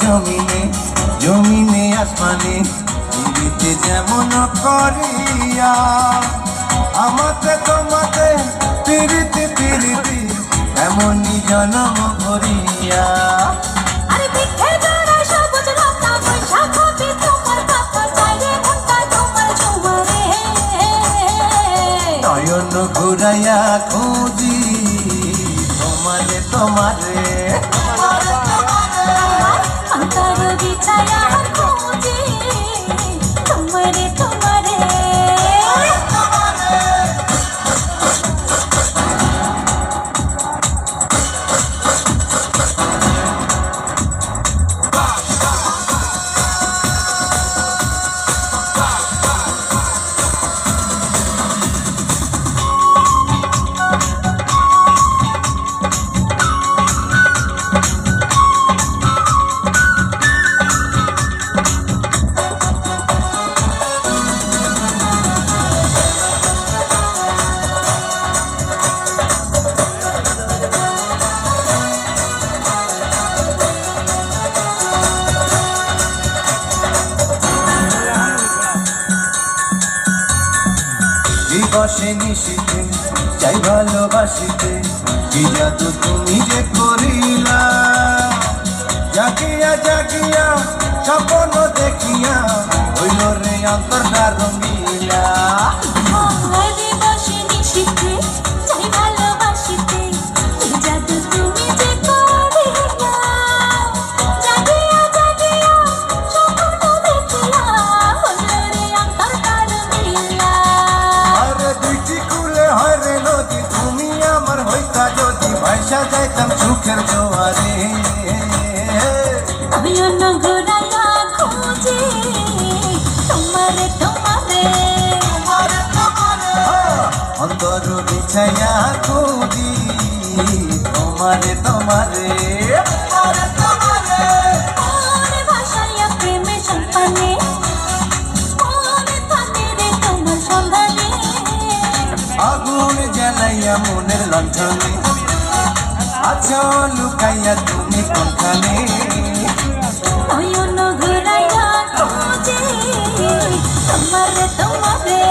জমিনে জমিনে আসমানে পীড়িতে যেমন করিয়া আমাতে তোমাতে পীড়িতে পীড়িতে এমনই জন্ম করিয়া নয়ন ঘুরাইয়া খুঁজি তোমারে তোমারে অন্তর বিছায়া খুঁজি তোমারে তোমারে দিবসে নিশিতে চাই ভালোবাসিতে কি জাদু তুমি যে করিলা জাগিয়া জাগিয়া স্বপ্ন দেখিয়া হইল রে অন্তরটা রঙিলা যদি ভাইসা যাইতাম সুখের জোয়ারে নয়ন ঘুরাইয়া খুঁজি তোমারে তোমারে অন্তর বিছাইয়া খুঁজি তোমারে তোমারে ভাষাইয়া প্রেমে সম্পানে তোমার সন্ধানে আগুন জ্বালাইয়া মনের লণ্ঠনে আছো লুকাইয়া তুমি কোনখানে নয়ন ঘুরাইয়া খুঁজি তোমারে তোমারে